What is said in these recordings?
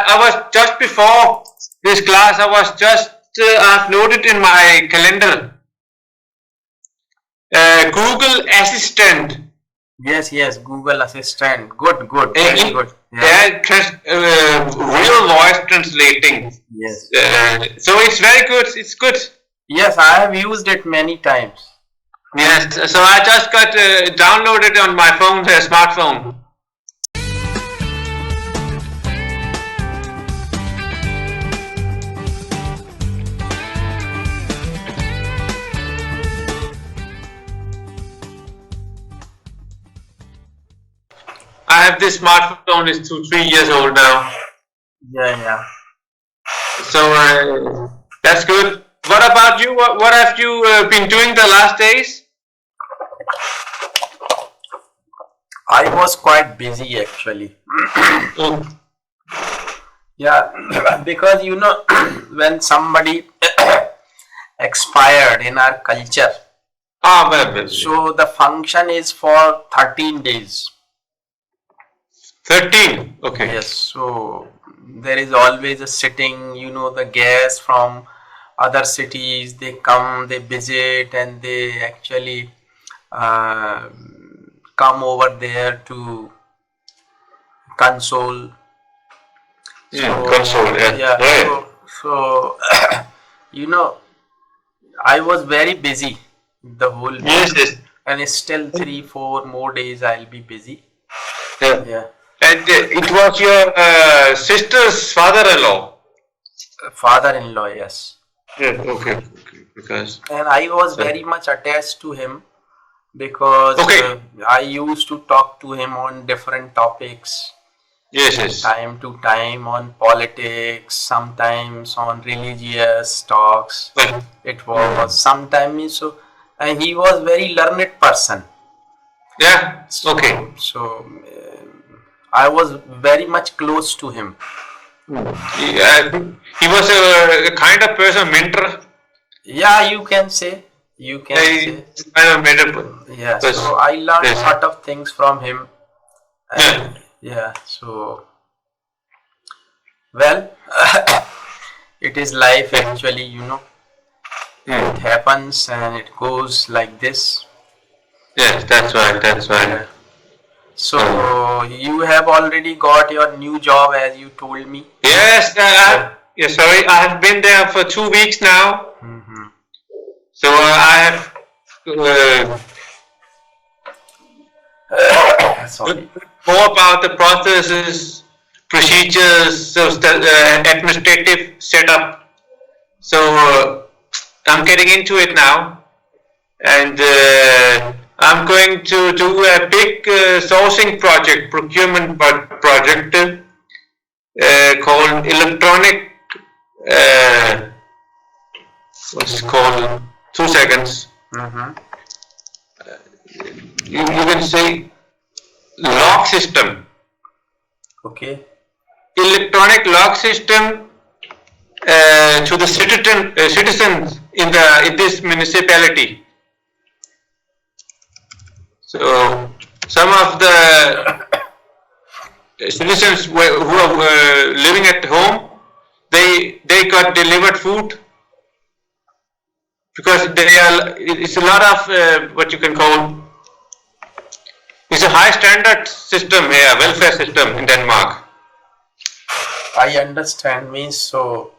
I was just before this class. I was just I've noted in my calendar. Google Assistant. Yes, Google Assistant. Good, very good. Yeah, real voice translating. Yes. So it's very good. It's good. Yes, I have used it many times. Yes. So I just got downloaded on my phone, smartphone. I have this smartphone. It's 3 years old now. Yeah. So that's good. What about you? What have you been doing the last days? I was quite busy actually. Yeah, because when somebody expired in our culture, so the function is for 13 days. 13? Okay. Yes, so there is always a sitting, the guests from other cities, they come, they visit, and they actually come over there to console. Console, yeah. Right. So I was very busy the whole week. Yes. And still 3-4 more days I'll be busy. Yeah. And it was your sister's father-in-law? Father-in-law, yes. Yeah, okay. Because. And I was very much attached to him because I used to talk to him on different topics. Yes. Time to time on politics, sometimes on religious talks. It was sometimes so, and he was very learned person. Yeah. Okay. So I was very much close to him. He was a kind of person, mentor. Yeah, you can say. Kind of mentor. Yeah. So I learned a lot of things from him. Yeah. So well, it is life actually. It happens and it goes like this. Yes, that's right. Yeah. So you have already got your new job, as you told me. Yes, sorry, I have been there for 2 weeks now. So I have sorry. More about the processes, procedures, administrative setup. So I'm getting into it now, and I'm going to do a big sourcing project, procurement project called electronic. What's it called? 2 seconds. You can say lock system. Okay. Electronic lock system to the citizens in this municipality. So some of the citizens who are living at home, they got delivered food because it's a lot of what you can call. It's a high standard system here, welfare system in Denmark. I understand. Means so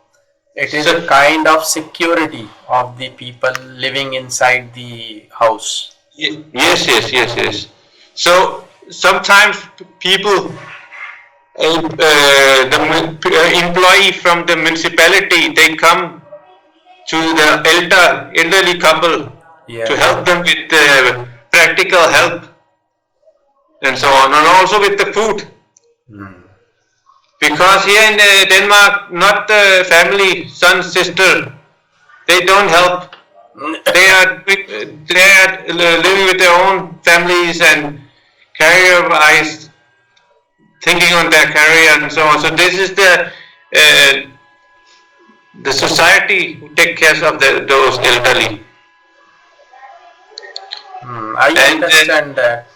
it is a kind of security of the people living inside the house. Yes. So sometimes people, the employee from the municipality, they come to the elderly couple to help them with practical help and so on, and also with the food. Because here in Denmark, not the family, son, sister, they don't help. They are living with their own families and career-wise, thinking on their career and so on. So this is the society who take care of those elderly. I understand that.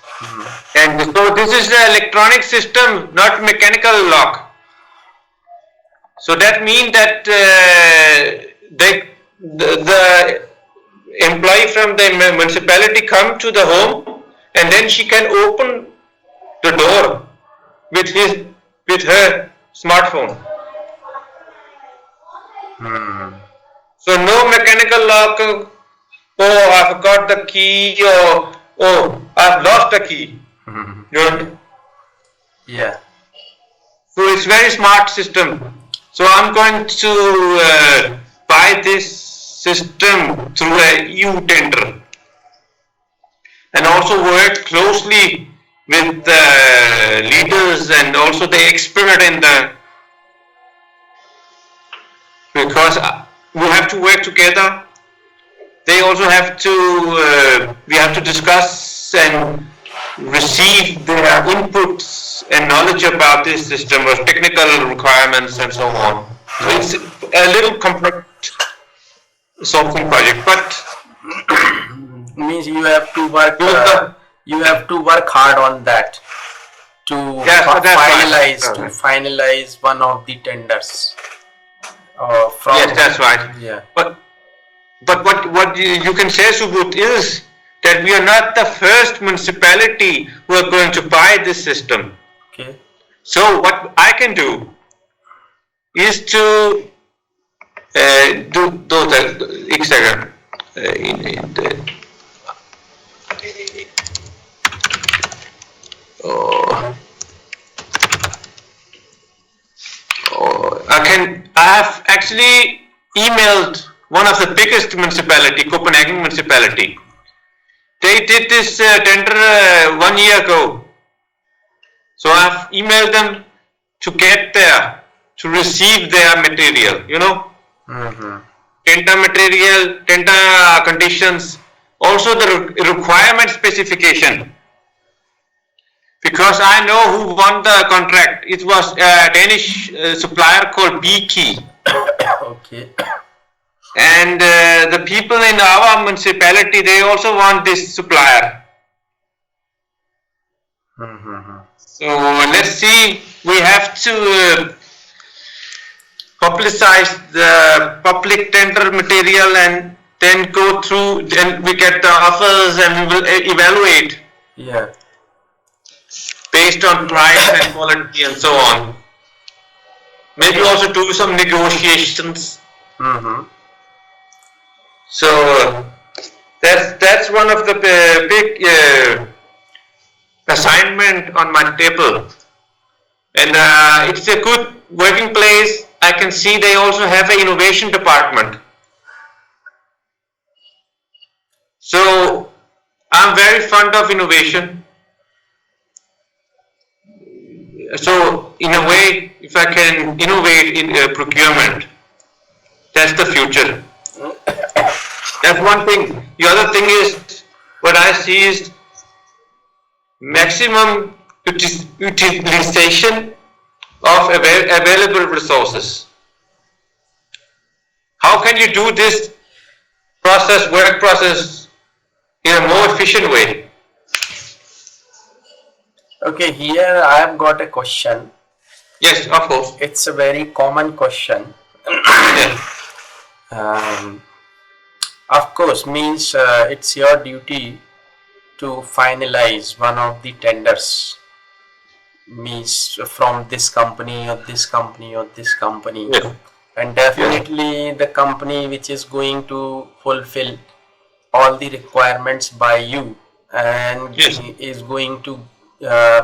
And so this is the electronic system, not mechanical lock. So that means that the employee from the municipality come to the home, and then she can open the door with her smartphone. So no mechanical lock. Oh, I forgot the key, or oh, I've lost the key. You know? Yeah. So it's very smart system. So I'm going to buy this system through a EU tender, and also work closely with the leaders and also the expert in the, because we have to work together. They also have to, we have to discuss and receive their inputs and knowledge about this system or technical requirements and so on. So it's a little complex solving project, but Means you have to work. uh, You have to work hard on that to finalize one of the tenders. From yes, that's right. Yeah. But what you can say, Subut, is that we are not the first municipality who are going to buy this system. Okay. So what I can do is to do those. एक second. I have actually emailed one of the biggest municipality, Copenhagen municipality. They did this tender 1 year ago. So I've emailed them to get there, to receive their material, you know. Tender material, tender conditions, also the requirement specification. Because I know who won the contract. It was a Danish supplier called B-Key. Okay. And the people in our municipality, they also want this supplier. So let's see, we have to publicize the public tender material and then go through, then we get the offers and we will evaluate. Yeah. Based on price and quality and so on. Maybe also do some negotiations. So that's one of the big assignment on my table, and it's a good working place. I can see they also have an innovation department. So I'm very fond of innovation. So in a way, if I can innovate in procurement, that's the future. That's one thing. The other thing is, what I see is maximum utilization of available resources. How can you do this work process in a more efficient way? Okay, here I have got a question. Yes, of course. It's a very common question. Of course, means it's your duty to finalize one of the tenders. Means from this company or this company or this company. Yes. And definitely the company which is going to fulfill all the requirements by you and is going to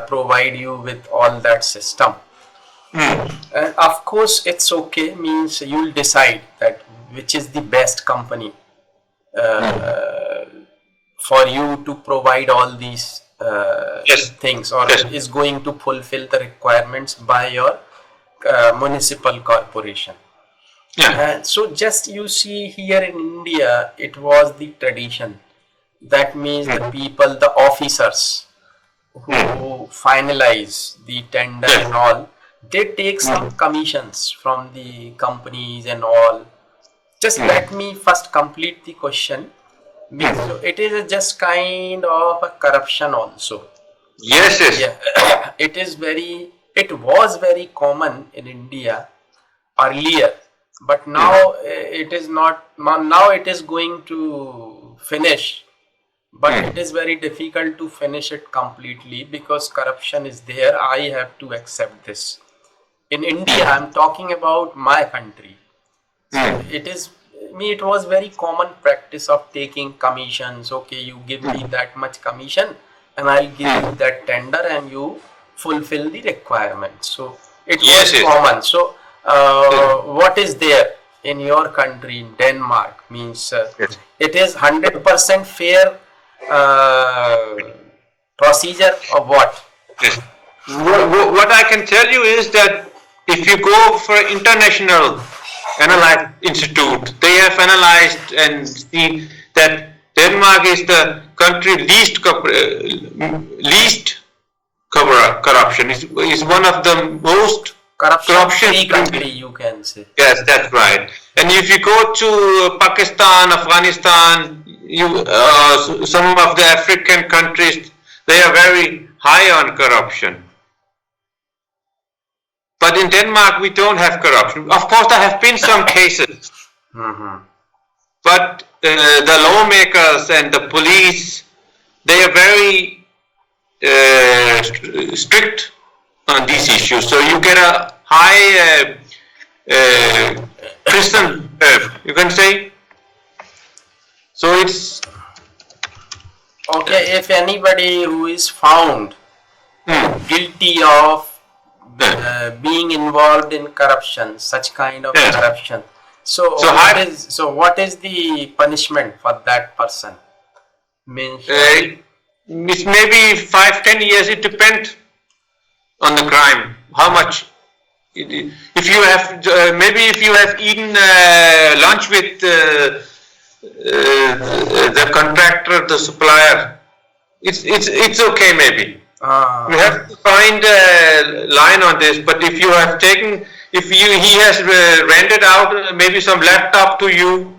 provide you with all that system. And of course it's okay, means you'll decide that which is the best company for you to provide all these things, or is going to fulfill the requirements by your municipal corporation. So just you see here in India, it was the tradition. That means the people, the officers who finalize the tender and all, they take some commissions from the companies and all. Just let me first complete the question. So it is just kind of a corruption also. Yes. Yeah. It was very common in India earlier, but now it is not. Now it is going to finish, but it is very difficult to finish it completely because corruption is there. I have to accept this. In India, I'm talking about my country. So it was very common practice of taking commissions. Okay, you give me that much commission and I'll give you that tender and you fulfill the requirements. So it was common. So what is there in your country, in Denmark, means it is 100% fair procedure or what? Yes. What I can tell you is that if you go for international analyze institute, they have analyzed and seen that Denmark is the country least corruption. Is one of the most corruption-free country, you can say. Yes, that's right. And if you go to Pakistan, Afghanistan, some of the African countries, they are very high on corruption. But in Denmark, we don't have corruption. Of course, there have been some cases. But the lawmakers and the police, they are very strict on these issues. So you get a high prison, you can say. So it's... Okay, if anybody who is found guilty of being involved in corruption, such kind of corruption. So what is the punishment for that person? Means it's maybe 5-10 years. It depends on the crime. How much? If you have maybe if you have eaten lunch with the contractor, the supplier, it's okay maybe. We have to find a line on this, but if you have taken, he has rented out maybe some laptop to you,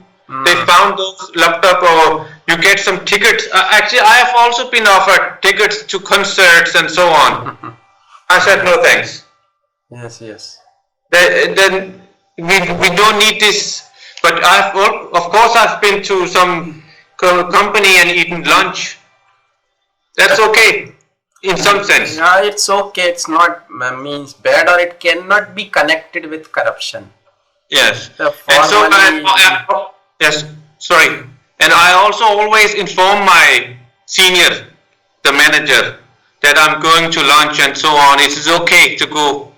they found those laptop, or you get some tickets. Actually, I have also been offered tickets to concerts and so on. I said no thanks. Yes. Then we don't need this. But of course I've been to some company and eaten lunch. That's okay. In some sense. Yeah, it's okay. It's not means bad, or it cannot be connected with corruption. Yes. And so yes, sorry. And I also always inform my senior, the manager, that I'm going to lunch and so on. It is okay to go.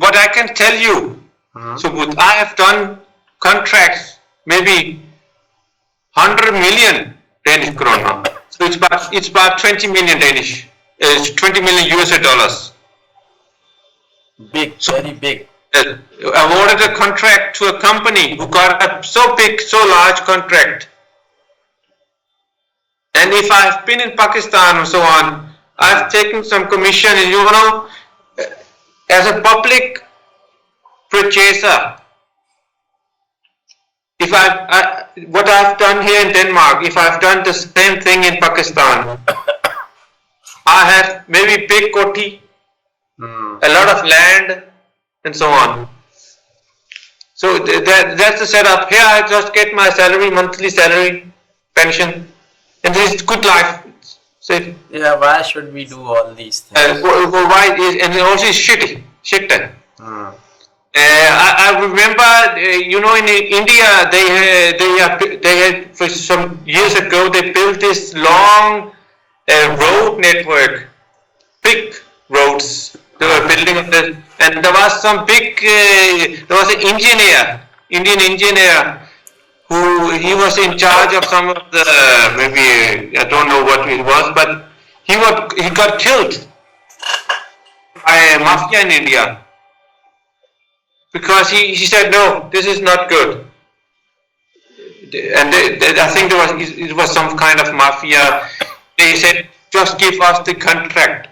What I can tell you, Subudh, I have done contracts maybe 100 million Danish krona. So it's about 20 million Danish. It's 20 million US dollars. Big, very big. Awarded a contract to a company who got a so large contract. And if I've been in Pakistan and so on, I've taken some commission, and as a public purchaser, if what I've done here in Denmark, if I've done the same thing in Pakistan, I have maybe big koti, a lot of land, and so on. So that's the setup. Here I just get my salary, monthly salary, pension, and this is good life. So yeah, why should we do all these things? Why and it also is shit. I remember, in India, they had for some years ago, they built this long road network, big roads. They were building on this, and there was some big, there was an Indian engineer, he was in charge of some of the, maybe, I don't know what it was, but he got killed by a mafia in India. Because he said, no, this is not good. And I think it was some kind of mafia. They said, just give us the contract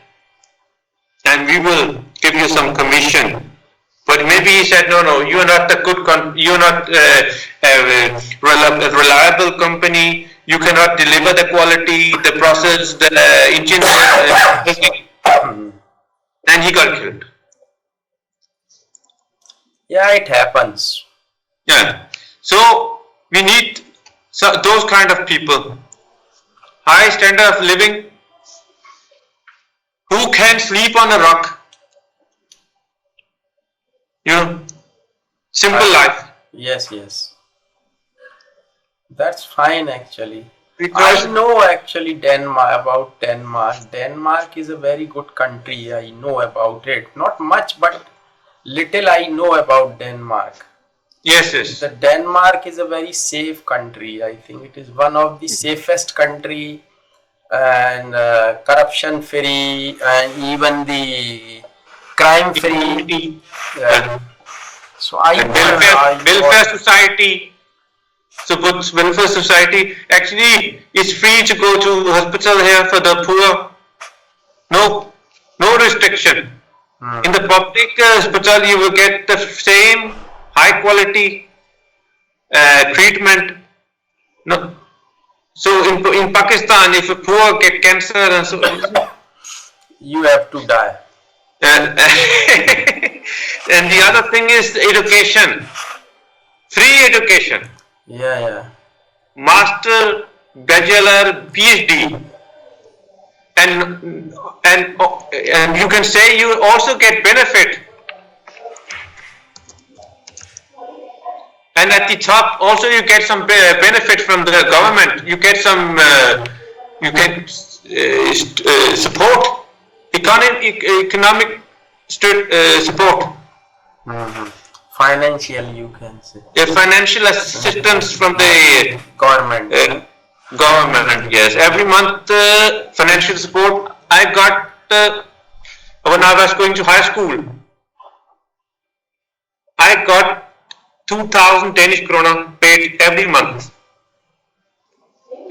and we will give you some commission. But maybe he said, no, you are not you're not a reliable company. You cannot deliver the quality, the process, the engineer, and he got killed. Yeah, it happens. Yeah. So we need those kind of people. High standard of living, who can sleep on a rock. You know, simple life. Yes, yes. That's fine actually. I Because know actually Denmark, about Denmark. Denmark is a very good country. I know about it. Not much, but little I know about Denmark. yes, yes. The Denmark is a very safe country. I think it is one of the safest country, and corruption free, and even the crime free. Yeah. So I And know. welfare society. So welfare society actually is free to go to hospital here for the poor. No, no restriction. In the public hospital, you will get the same high quality treatment. No. So in Pakistan, if a poor get cancer and so, you have to die. and, and the other thing is education, free education. Yeah, yeah. Master, bachelor, PhD, and you can say you also get benefit. And at the top, also you get some benefit from the government. You get some, you get support, economic support. Financial, you can say. Financial assistance from the government. Government, yes. Every month, financial support I got when I was going to high school. I got 2,000 Danish kroner paid every month.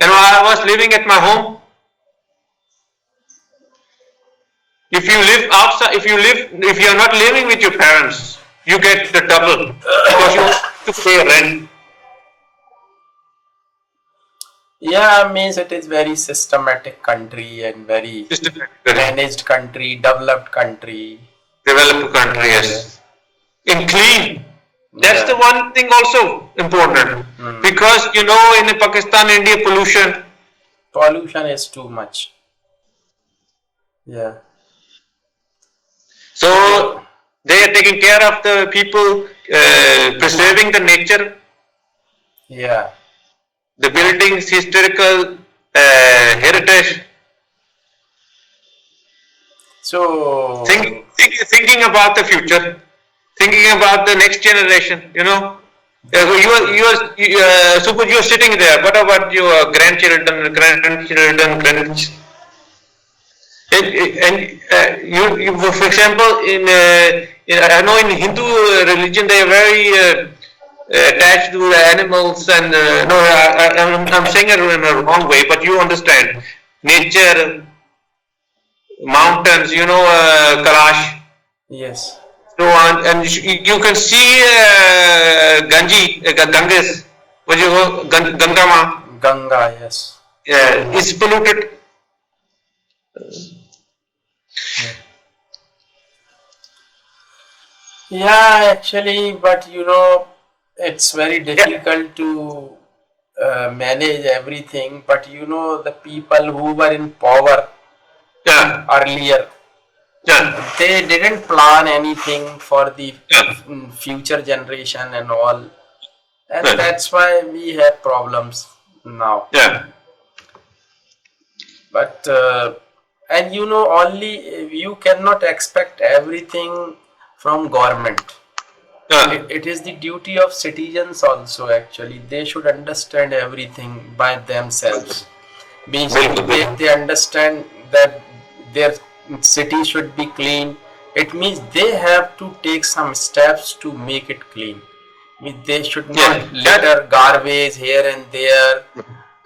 And while I was living at my home, if you are not living with your parents, you get the double because you have to pay rent. Yeah, means it is very systematic country and very managed country, developed country. Developed country, yes. In clean. That's the one thing also important. Because you know in Pakistan, India, pollution. Pollution is too much. Yeah. So they are taking care of the people, preserving the nature. Yeah. The buildings, historical heritage. So thinking about the future, thinking about the next generation. You know, suppose you are sitting there. What about your grandchildren, and for example, I know in Hindu religion they are very attached to the animals, and no, I'm saying it in a wrong way, but you understand nature, mountains, you know, Kalash. Yes. So and you can see Ganges, what you go, Ganga. Ganga, yes. Yeah, it's polluted. Yeah, actually, but you know, it's very difficult to manage everything. But you know, the people who were in power earlier, they didn't plan anything for the future generation and all, and that's why we have problems now. Yeah. But and you know, only you cannot expect everything from government. It is the duty of citizens also. Actually, they should understand everything by themselves. Means they understand that their city should be clean. It means they have to take some steps to make it clean. They should not litter garbage here and there,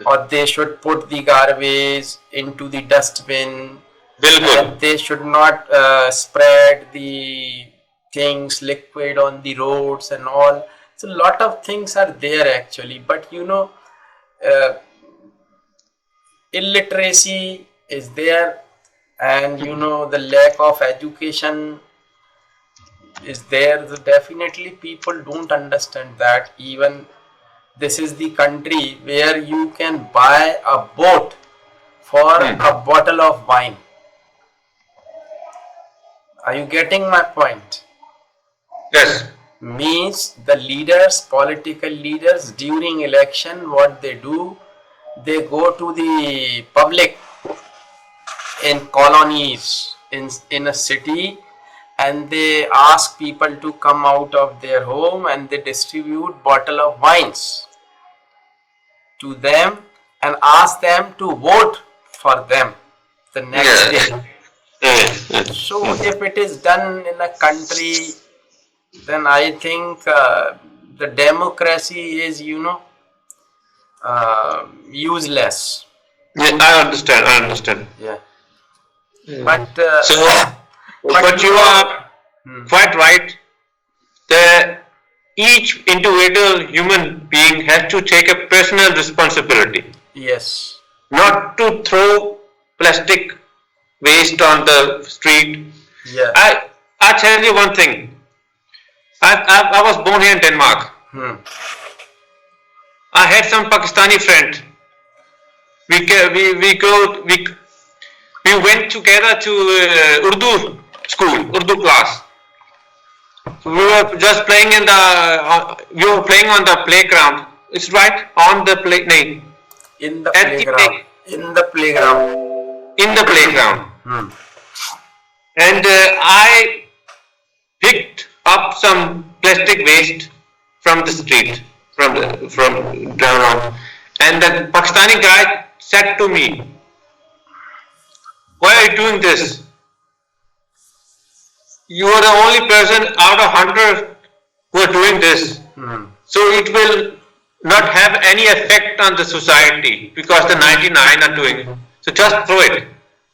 or they should put the garbage into the dustbin. And they should not spread the things, liquid on the roads and all. So a lot of things are there actually, but you know, illiteracy is there, and you know, the lack of education is there. Definitely people don't understand that even this is the country where you can buy a boat for a bottle of wine. Are you getting my point? Yes. Means the leaders, political leaders, during election, what they do, they go to the public in colonies, in a city, and they ask people to come out of their home and they distribute bottle of wines to them and ask them to vote for them the next day. So if it is done in a country, then I think the democracy is, useless. Yeah, I understand. Yeah. But but you are quite right. Each individual human being has to take a personal responsibility. Yes. Not to throw plastic waste on the street. Yeah. I tell you one thing. I was born here in Denmark. I had some Pakistani friend. We went together to Urdu school, Urdu class. We were just playing on the playground. It's right on the in the playground. In the playground. In the playground. And I picked up some plastic waste from the street, from down on, and the Pakistani guy said to me, "Why are you doing this? You are the only person out of 100 who are doing this. So it will not have any effect on the society because the 99 are doing it. So just throw it."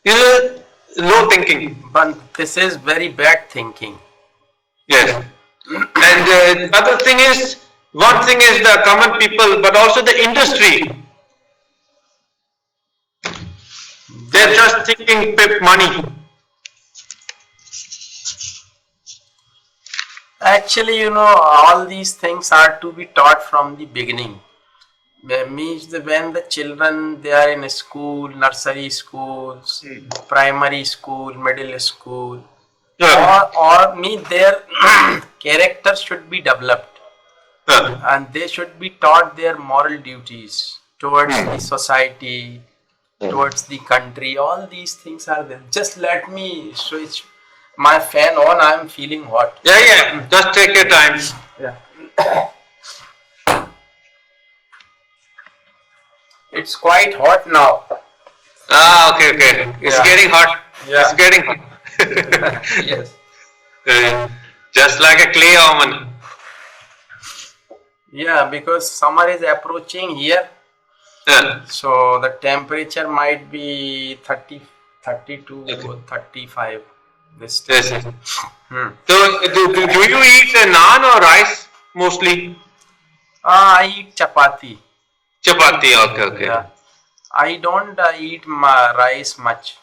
This is low thinking. But this is very bad thinking. Yes. And the other thing is, one thing is the common people, but also the industry. They're just thinking money. Actually, all these things are to be taught from the beginning. Means when the children, they are in school, nursery schools, primary school, middle school, or their character should be developed, and they should be taught their moral duties towards the society, towards the country. All these things are there. Just let me switch my fan on. I am feeling hot. Yeah. Just take your time. Yeah. It's quite hot now. Okay. It's getting hot. Yeah. It's getting hot. Yes. Just like a clay oven. Yeah, because summer is approaching here. So the temperature might be 30, 32 or 35 this time. Yes. So do you eat naan or rice mostly? I eat chapati. Chapati, okay. Yeah. I don't eat rice much.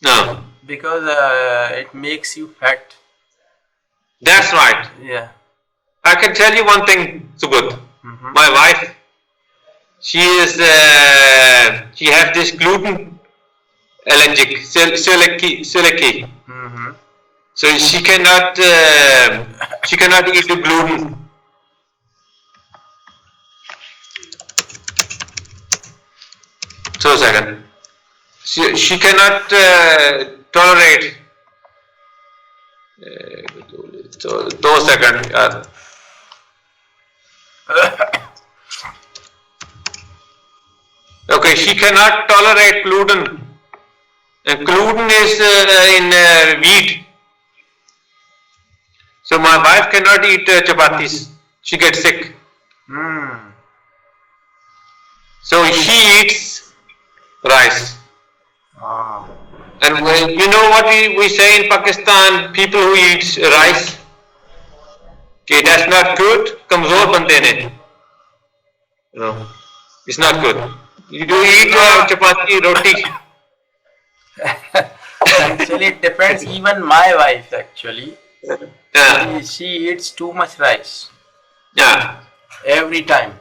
No. Because it makes you fat. That's right. Yeah. I can tell you one thing, Subodh. My wife, she has this gluten allergic, celiac. So she cannot eat the gluten. So second, she cannot tolerate. 2 seconds. Okay, she cannot tolerate gluten. Gluten is in wheat. So my wife cannot eat chapatis. She gets sick. So she eats rice. And you know what we say in Pakistan, people who eat rice, okay, that's not good, kamzor bande ne. No, it's not good. You do eat chapati, roti. Actually, it depends. Even my wife, actually, Yeah. She eats too much rice. Yeah. Every time.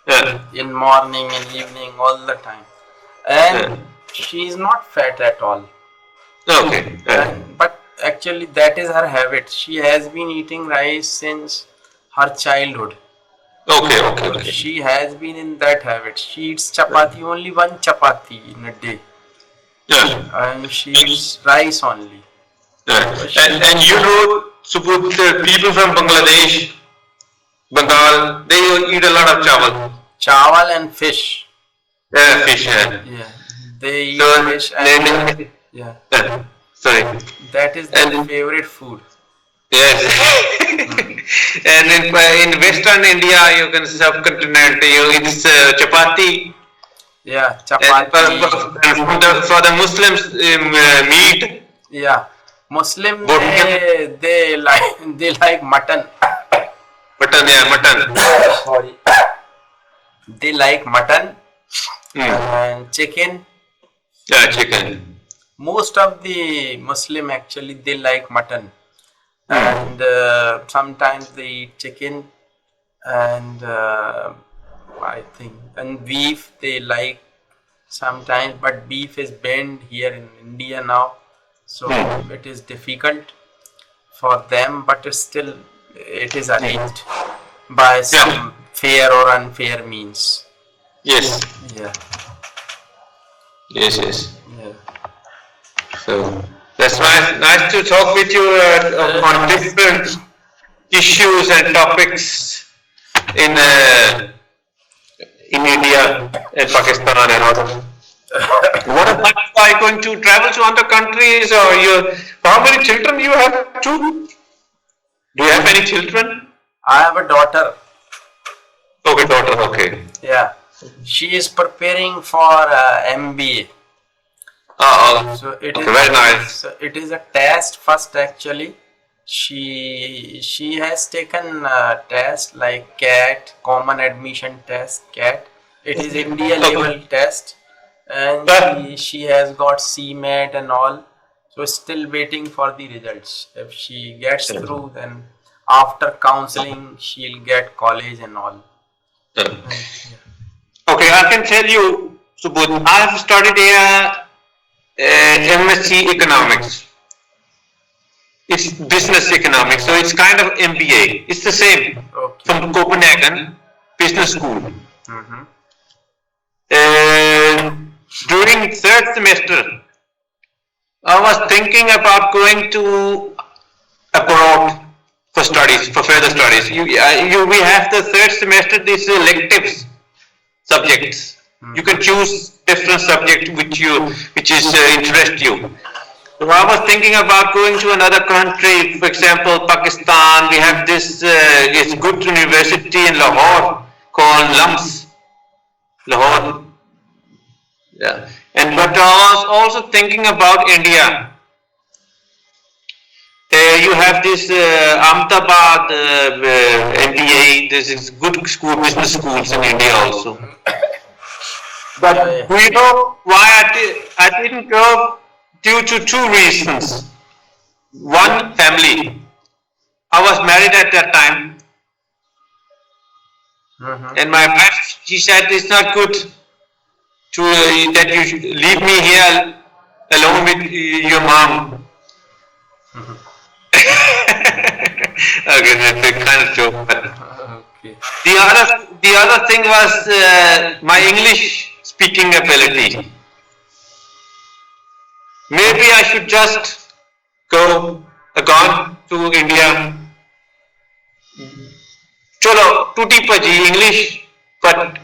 Yeah. In morning and evening, all the time. And she is not fat at all. Okay. But actually that is her habit. She has been eating rice since her childhood. Okay. She has been in that habit. She eats chapati, only one chapati in a day. Yeah. And she eats rice only. And you know, Subudh, the people from Bangladesh, Bengal, they eat a lot of chawal. Chawal and fish. Yeah, fish. Yeah. They eat fish and sorry. That is their favorite food. Yes. And in Western India, you can subcontinent, it's chapati. Yeah, chapati. And for the Muslims, meat. Yeah, Muslim they like mutton. Mutton. Sorry. They like mutton and chicken. Yeah, chicken. Most of the Muslim actually they like mutton, and sometimes they eat chicken, and I think and beef they like sometimes, but beef is banned here in India now, so it is difficult for them, but still it is arranged by some fair or unfair means. Yes. Yeah. Yes. Yeah. So that's nice to talk with you on different issues and topics in India and Pakistan and others. What are you going to travel to other countries, or how many children you have too? Do you have any children? I have a daughter. Okay, daughter. Okay. Yeah, she is preparing for MBA. So it is very nice. So it is a test first actually. She has taken a test like CAT, Common Admission Test, CAT. It is India level test, and she has got CMAT and all. So still waiting for the results. If she gets through, then after counseling she'll get college and all. Okay, I can tell you, Subodh, I have studied MSc Economics. It's business economics, so it's kind of MBA. It's the same from Copenhagen Business School. During third semester, I was thinking about going to abroad for studies, for further studies. We have the third semester, these electives subjects. You can choose different subject which is interest you. So I was thinking about going to another country, for example, Pakistan. We have this it's good university in Lahore called LUMS, Lahore. Yeah. But I was also thinking about India. You have this Ahmedabad MBA. This is good school, business schools in India also. But do you know why I didn't go? Due to two reasons. One, family. I was married at that time, and my wife, she said it's not good to that you should leave me here alone with your mom. Okay, that's a kind of joke. But the other thing was my English speaking ability. Maybe I should just gone to India. Chalo, tutti paji English, but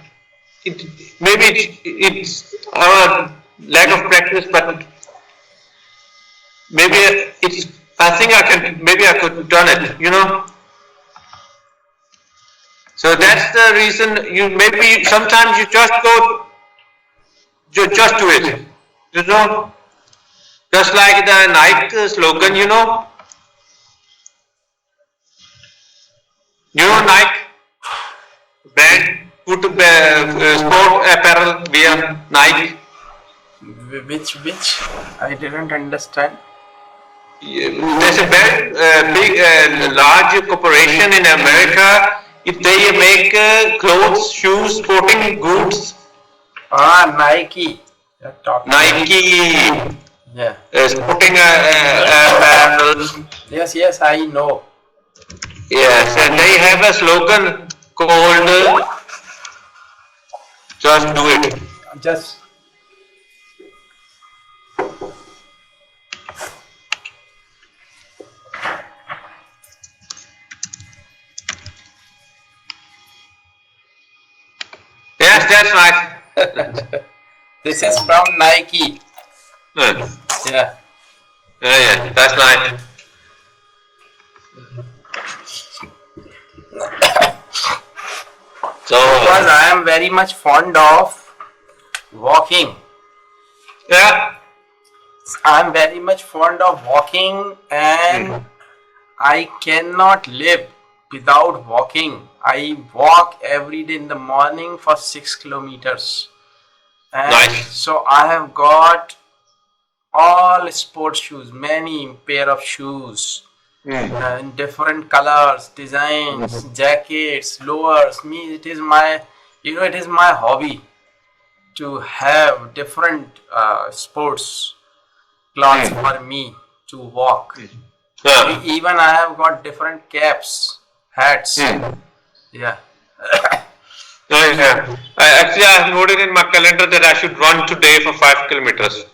maybe it's our lack of practice, but maybe I think I could done it, you know. So that's the reason maybe sometimes you just go, just do it, you know. Just like the Nike slogan, you know. You know Nike brand, sport apparel wear, Nike. Which I didn't understand. there's a very large corporation in America. If they make clothes, shoes, sporting goods. Nike. Nike. Yeah. Sporting apparel. Yes, I know. Yes, and they have a slogan called "Just do it." Just. Yes, that's right. This is from Nike. Yeah. Yeah, that's right. So, because I am very much fond of walking. Yeah. I am very much fond of walking, and I cannot live without walking. I walk every day in the morning for 6 kilometers. And nice. So I have got all sports shoes, many pair of shoes. In different colors, designs, jackets, lowers. It is my hobby to have different sports clothes for me to walk. Even I have got different caps, hats. Yeah. Actually, I have noted in my calendar that I should run today for 5 kilometers.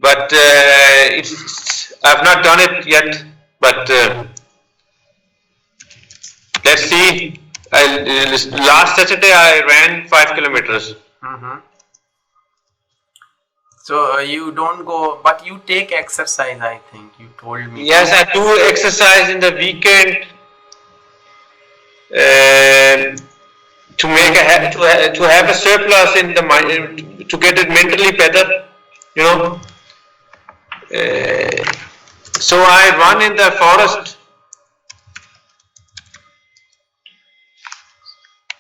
But I've not done it yet. But let's see. Last Saturday I ran 5 kilometers. So you don't go, but you take exercise. I think you told me. Yes, I do exercise in the weekend. To make to have a surplus in the mind, to get it mentally better, you know. So I run in the forest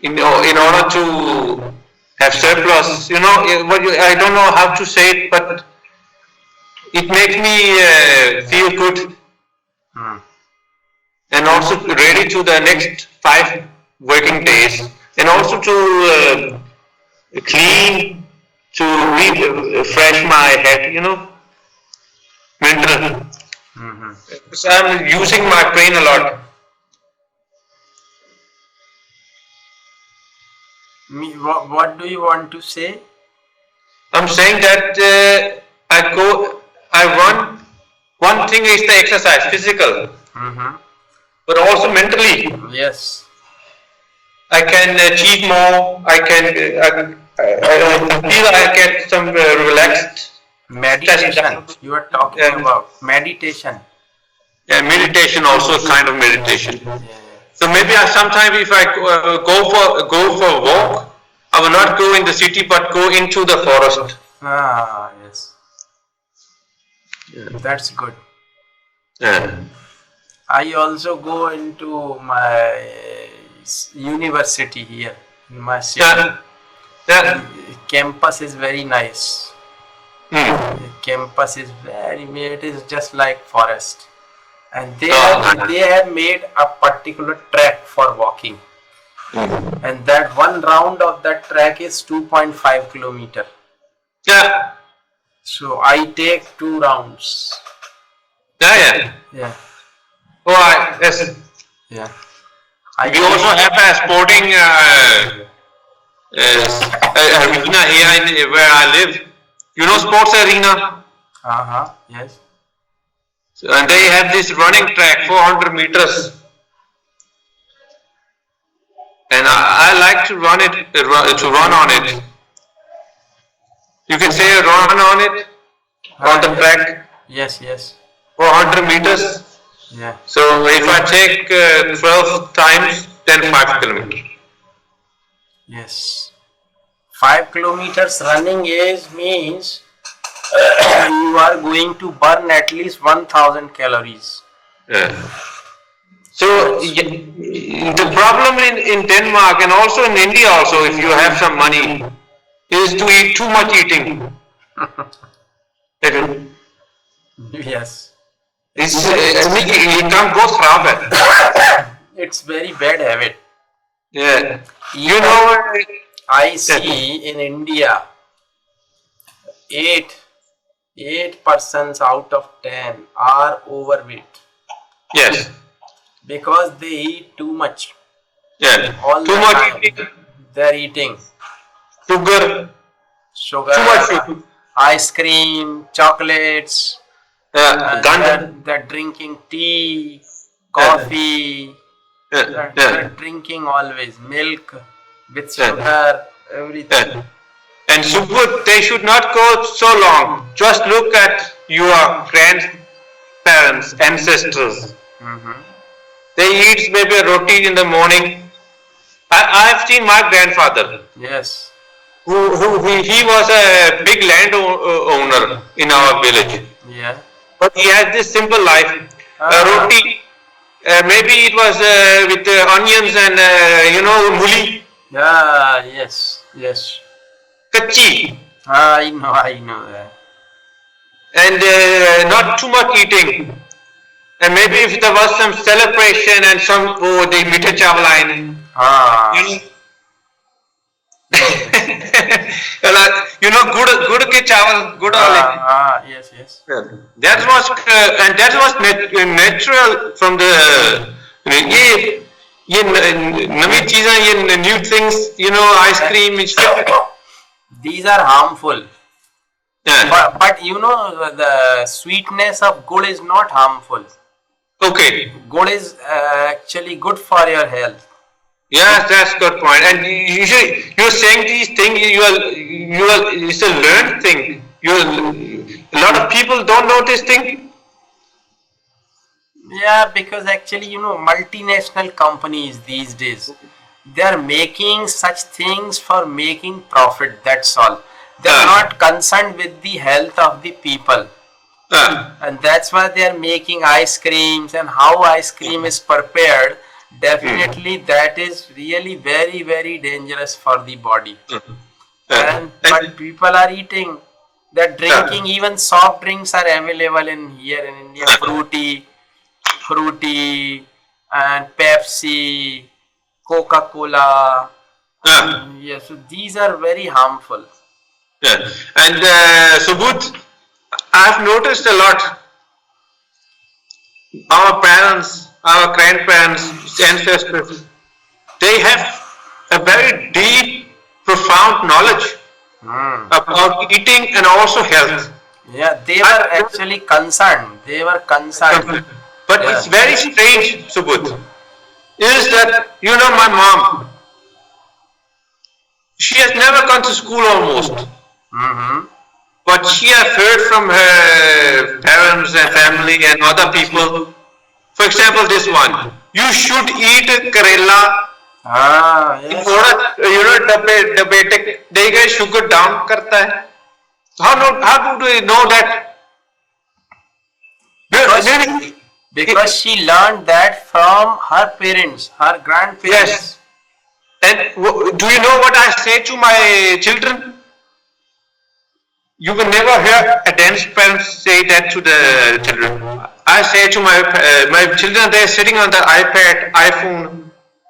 in order to have surplus, you know. I don't know how to say it, but it makes me feel good. And also ready to the next 5 working days, and also to clean, to refresh my head, you know, mental. So I'm using my brain a lot. What do you want to say? I'm saying that I run. One thing is the exercise, physical. But also mentally. Yes. I can achieve more. I feel I get some relaxed. Meditation. You are talking about meditation. Yeah, meditation also kind of meditation. So maybe sometime if I go for a walk, I will not go in the city but go into the forest. Yes. That's good. I also go into my university here in my city. Campus is very nice. Campus is it is just like forest, and they have made a particular track for walking, and that one round of that track is 2.5 kilometer. So I take 2 rounds. Yeah. Oh, yes. Yeah. We also have a sporting arena here where I live. You know, sports arena. Yes. So, and they have this running track, 400 meters. And I like to run on it. You can say run on it, on the track. Yes. 400 meters. Yeah. So if I take 12 times, then 5 kilometers. Yes. 5 kilometers running means you are going to burn at least 1000 calories. So the problem in Denmark and also in India also, if you have some money, is to eat too much eating. Yes. ये काम बहुत खराब है. It's very bad habit. Yeah. You know, I see in India, 8 persons out of 10 are overweight. Yes. Because they eat too much. Yeah. All too the much time. eating. They're eating Sugar. sugar, Too much sugar. ice cream, chocolates. They're drinking tea, coffee. They're drinking always milk with sugar, everything. And Subudh, they should not go so long. Just look at your grandparents, ancestors. They eat maybe a roti in the morning. I have seen my grandfather. Yes. He was a big land owner in our village. Yeah. But he had this simple life. Roti, maybe it was with onions and muli. Yeah, yes. Kachi. I know that. And not too much eating. And maybe if there was some celebration and some the meethe chawal aaye. Good ke chawal, good wale. Yes. That was natural from the ये नवी चीजें, ये new things, ice cream. These are harmful. Yeah. But the sweetness of good is not harmful. Okay. Good is actually good for your health. Yes, that's good point. And you're saying these things. It's a learned thing. A lot of people don't know this thing. Yeah, because actually, multinational companies these days, they are making such things for making profit. That's all. They are not concerned with the health of the people. And that's why they are making ice creams, and how ice cream is prepared. Definitely that is really very, very dangerous for the body. But people are eating, they're drinking, even soft drinks are available here in India. Fruity and Pepsi, Coca-Cola. Yes, so these are very harmful. Yeah. And Subudh, I've noticed a lot. Our parents, our grandparents, ancestors, they have a very deep, profound knowledge about eating and also health. Yeah, they were actually concerned. But it's very strange, Subudh, is that, my mom, she has never gone to school almost. But she has heard from her parents and family and other people. For example, this one, you should eat Karela. Yes. Diabetic, sugar down karta hai. How do we know that? Because she learned that from her parents, her grandparents. Yes. And do you know what I say to my children? You will never hear a Danish parent say that to the children. I say to my children, they are sitting on the iPad, iPhone,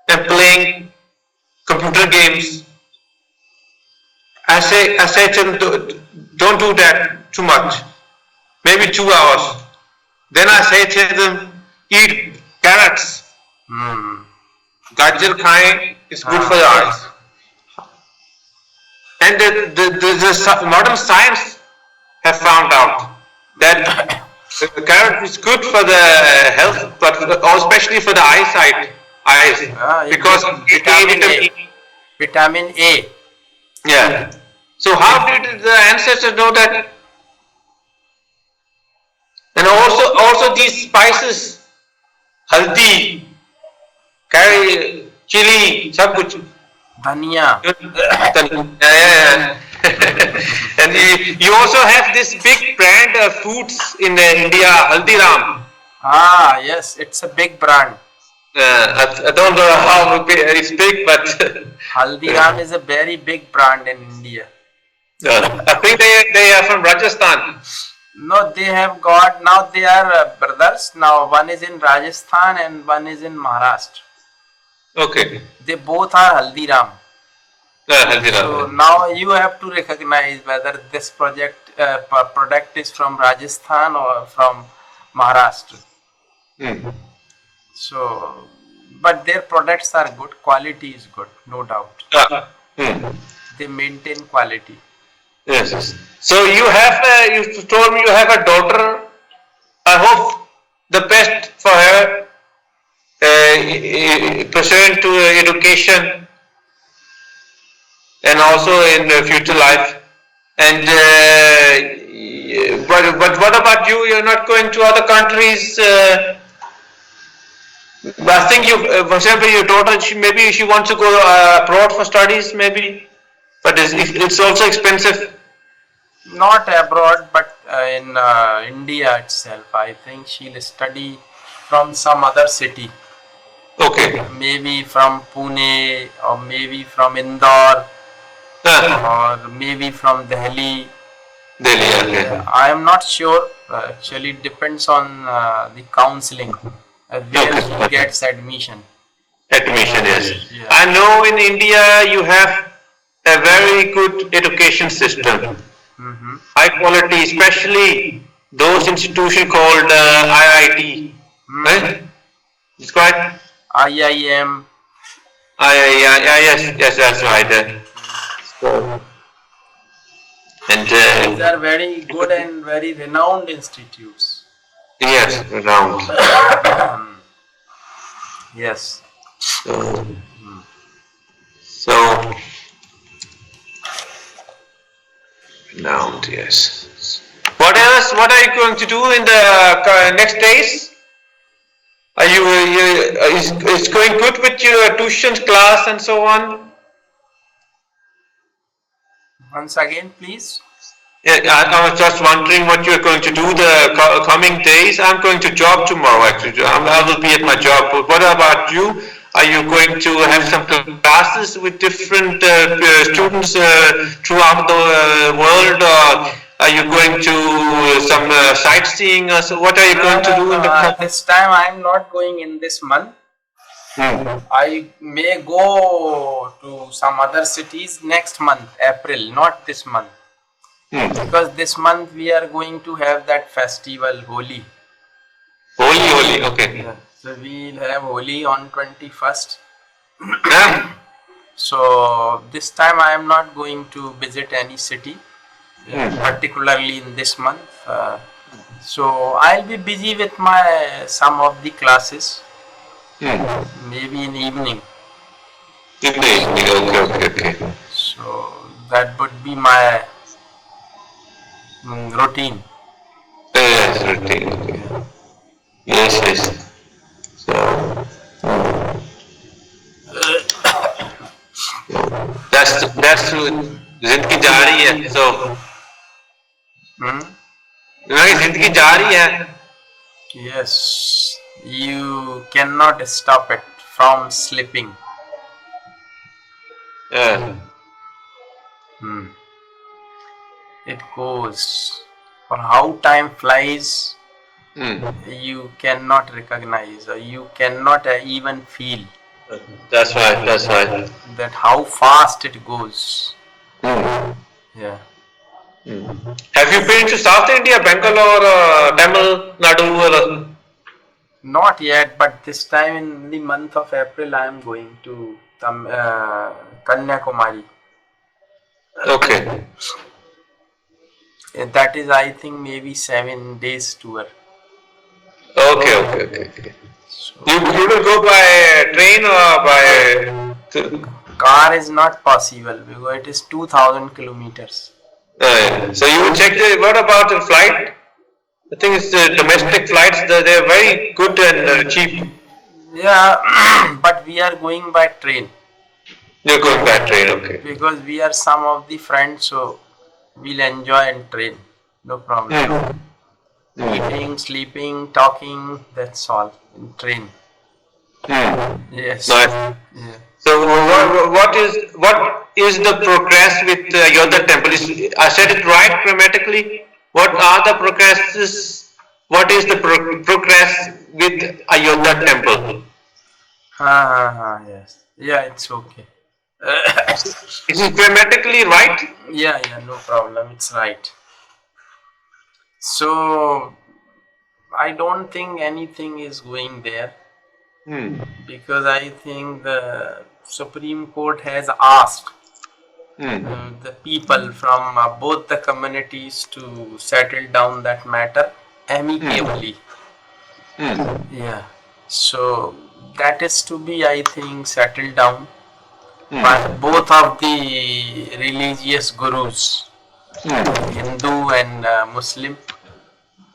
and playing computer games. I say to them, don't do that too much. Maybe 2 hours. Then I say to them, eat carrots. Gajar khaye is good for the eyes. And the modern science have found out that the carrot is good for the health, but especially for the eyes, because vitamin A. Yeah. So how did the ancestors know that? And also these spices, haldi, curry, chili, sab kuch. Dhania. And you also have this big brand of foods in India, Haldiram. Yes, it's a big brand. I don't know how it's big, but Haldiram is a very big brand in India. I think they are from Rajasthan. No, they have got, now they are brothers. Now one is in Rajasthan and one is in Maharashtra. Okay. They both are Haldiram. So now you have to recognize whether this product is from Rajasthan or from Maharashtra. So, but their products are good, quality is good, no doubt. They maintain quality. Yes. So you told me you have a daughter. I hope the best for her, pursuant to education and also in future life. And but what about you? You're not going to other countries. I think for example, your daughter, maybe she wants to go abroad for studies, maybe, but it's also expensive. Not abroad, but in India itself. I think she'll study from some other city. Okay. Maybe from Pune, or maybe from Indore, or maybe from Delhi. Okay. I am not sure. Actually, it depends on the counseling where she gets admission. Admission, yes. Yeah. I know in India you have a very good education system. High quality, especially those institutions called IIT. Right? It's quite IIM. Yes, that's right. So, and these are very good and very renowned institutes. Yes, renowned. Yes. So renowned, yes. What else? What are you going to do in the next days? Are you? Is going good with your tuition class and so on? Once again, please. Yeah, I was just wondering what you're going to do the coming days. I'm going to job tomorrow actually. I will be at my job. But what about you? Are you going to have some classes with different students throughout the world? Or are you going to some sightseeing? Or so? What are you going to do in the this time I'm not going in this month. I may go to some other cities next month, April, not this month. Because this month we are going to have that festival, Holi. Holi, okay. Yeah. So we'll have Holi on 21st. So this time I am not going to visit any city, particularly in this month. So I'll be busy with some of the classes. Maybe in evening. Okay. So that would be my routine. Yes, routine. Okay. Yes. So that's जिंदगी जारी है. So जिंदगी जारी है. Yes, you cannot stop it from slipping. It goes. For how time flies, you cannot recognize, or you cannot even feel. That's right. That how fast it goes. Yeah. Have you been to South India, Bangalore, Tamil Nadu? Not yet, but this time in the month of April, I am going to Kanyakumari. Okay. That is, I think, maybe 7 days tour. Okay. So, you will go by train or by car is not possible because it is 2000 kilometers. So you will check what about the flight? I think it's the domestic flights. They are very good and cheap. Yeah, but we are going by train. You're going by train, okay. Because we are some of the friends, so we'll enjoy in train. No problem. Eating, sleeping, talking, that's all in train. Yes. Nice. Yeah. So what is the progress with your other temple? I said it right grammatically? what are the progresses? What is the progress with Ayodhya temple? Yes. Yeah, it's okay. Is it grammatically right? Yeah, no problem. It's right. So I don't think anything is going there because I think the Supreme Court has asked the people from both the communities to settle down that matter amicably. Yeah. So that is to be, I think, settled down by both of the religious gurus, Hindu and Muslim,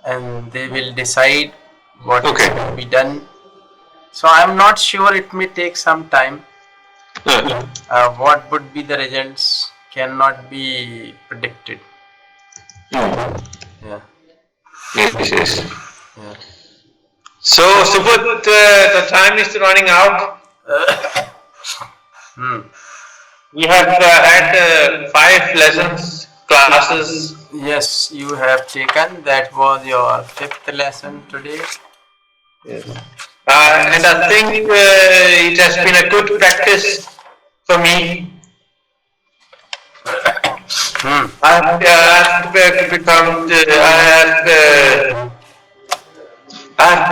and they will decide what is to be done. So I am not sure, it may take some time. What would be the results cannot be predicted. Yeah. Yes. Yeah. So, Subodh, the time is running out. We have had 5 lessons, classes. Yes, you have taken. That was your 5th lesson today. Yes. And I think it has been a good practice for me. I've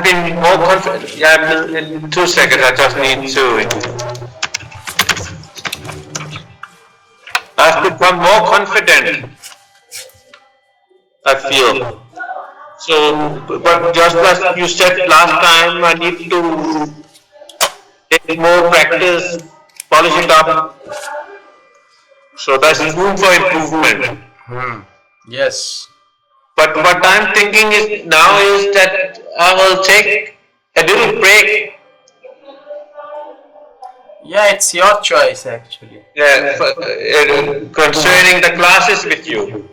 been more confident. Yeah, in 2 seconds, I just need to. I've become more confident, I feel. So, but just like you said last time, I need to take more practice, polish it up. So there's room for improvement. Yes. But what I'm thinking is now is that I will take a little break. Yeah, it's your choice actually. Yeah, concerning the classes with you.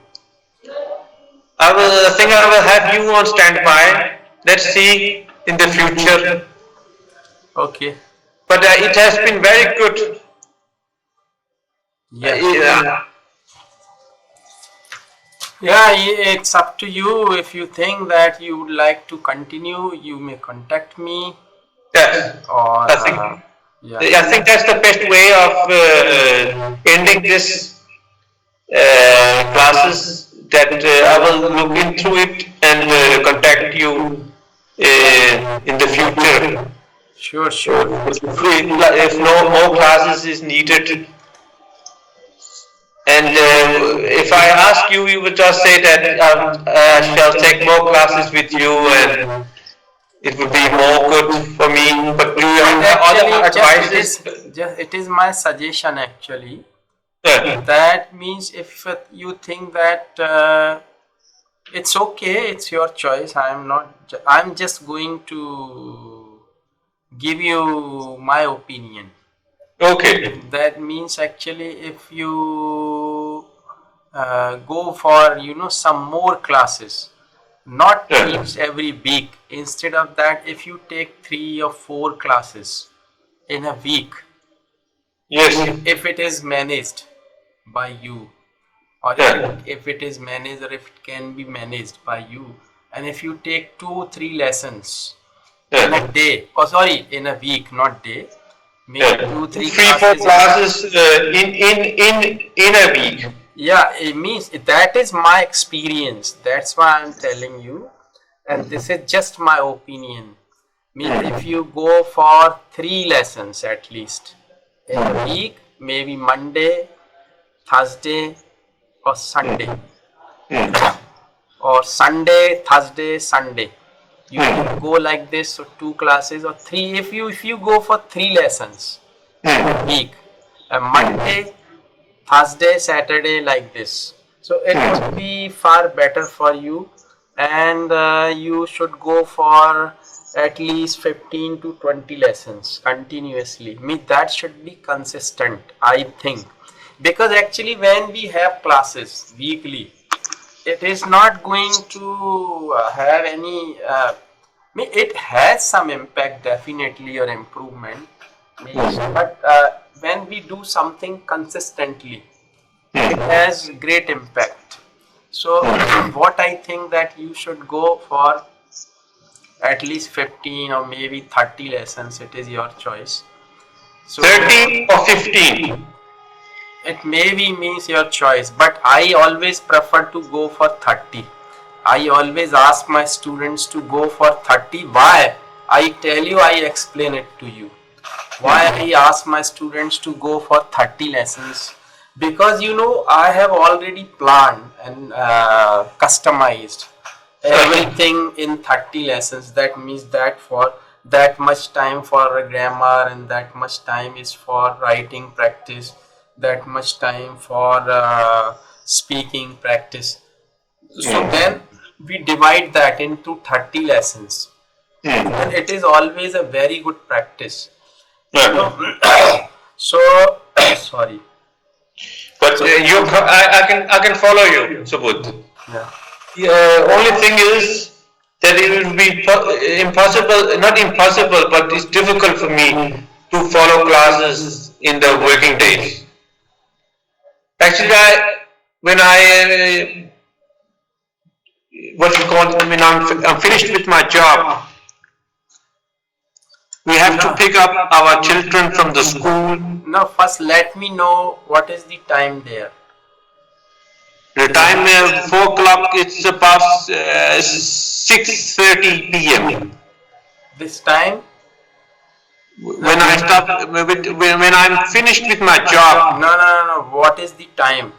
I think I will have you on standby. Let's see in the future. Okay. But it has been very good. Yeah. Yeah, it's up to you. If you think that you would like to continue, you may contact me. Yes. Or I think that's the best way of ending this classes. That I will look into it and contact you in the future. Sure. If no more classes is needed, and if I ask you, you will just say that I shall take more classes with you, and it would be more good for me. But do you have other advices? It is my suggestion actually. That means if you think that it's okay, it's your choice. I'm just going to give you my opinion. Okay. That means actually if you go for some more classes, not each every week. Instead of that, if you take 3 or 4 classes in a week, yes, if it is managed by you, or if it is managed, or if it can be managed by you, and if you take 2-3 lessons in a day, in a week, not day, maybe 2-3 classes in a week. Yeah, it means that is my experience. That's why I'm telling you, and this is just my opinion. Means if you go for 3 lessons at least in a week, maybe Monday, Thursday, or Sunday, or Sunday, Thursday, Sunday. You can go like this, so 2 classes or 3. If you go for 3 lessons in a week, Monday, Thursday, Saturday, like this. So it would be far better for you, and you should go for at least 15 to 20 lessons continuously. That should be consistent, I think, because actually when we have classes weekly, it is not going to have any it has some impact definitely, or improvement, but when we do something consistently, it has great impact. So what I think that you should go for at least 15 or maybe 30 lessons. It is your choice. So 30 or 15? It maybe means your choice, but I always prefer to go for 30. I always ask my students to go for 30. Why? I tell you, I explain it to you. Why I ask my students to go for 30 lessons? Because I have already planned and customized everything in 30 lessons. That means that for that much time for grammar, and that much time is for writing practice, that much time for speaking practice. So then we divide that into 30 lessons, and it is always a very good practice. So sorry, but I can follow you, Subodh. Only thing is that it will be impossible, not impossible, but it's difficult for me to follow classes in the working days. Actually, when I'm finished with my job, we have to pick up our children from the school. Now, first let me know what is the time there. The time 4 o'clock. It's about 6:30 p.m. This time? When I stop, when I'm finished with my job. No. What is the time?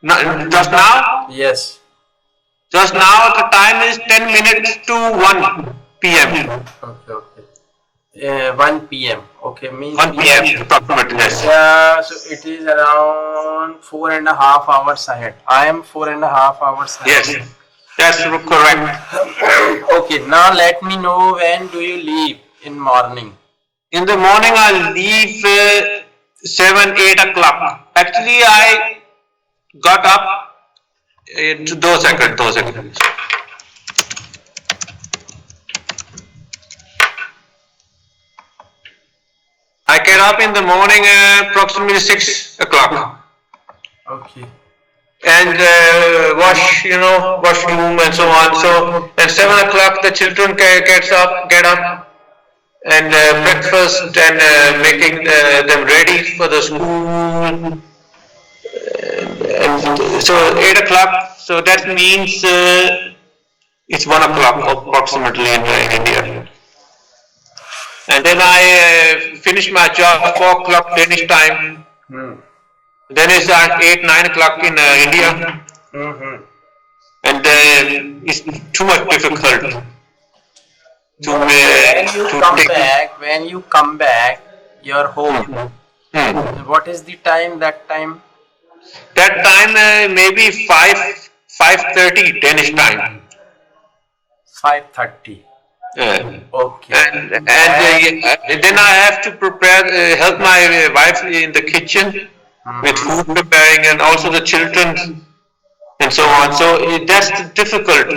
No, just now? Yes. Just now the time is 10 minutes to 1 p.m. Okay. 1 p.m. Okay, means 1 p.m. approximately. Yes. So it is around 4.5 hours ahead. I am 4.5 hours ahead. Yes, that's correct. Okay, now let me know, when do you leave in morning? In the morning I'll leave 7-8 o'clock. Actually I got up to 2 seconds. I get up in the morning approximately 6 o'clock. Okay. And wash room and so on. So at 7 o'clock the children get up and breakfast and making them ready for the school. And so 8 o'clock. So that means it's 1 o'clock approximately in India. And then I finish my job 4 o'clock Danish time. Then it's at 8-9 o'clock in India. And it's too much difficult to when you come back your home. What is the time that time? That time maybe 5:30 Danish time. 5:30. Okay. And then I have to prepare, help my wife in the kitchen with food preparing, and also the children and so on. So that's difficult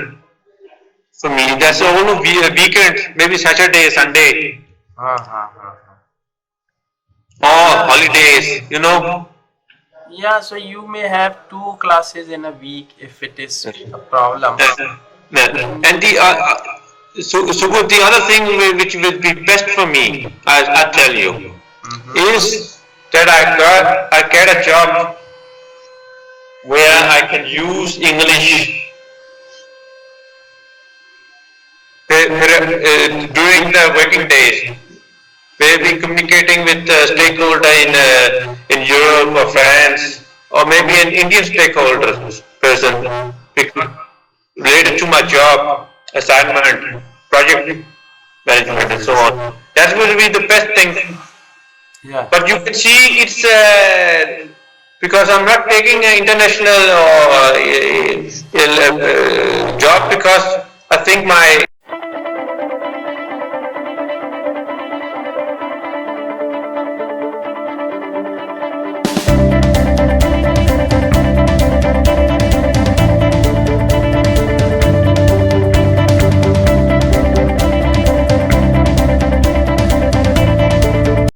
for me. That's only a weekend, maybe Saturday, Sunday, or holidays, Yeah, so you may have 2 classes in a week if it is a problem. And the other thing which will be best for me, I tell you, is that I get a job where I can use English during the working days. Maybe communicating with a stakeholder in Europe or France, or maybe an Indian stakeholder person related to my job, assignment, project management, and so on. That will be the best thing. Yeah. But you can see it's because I'm not taking an international job, because I think my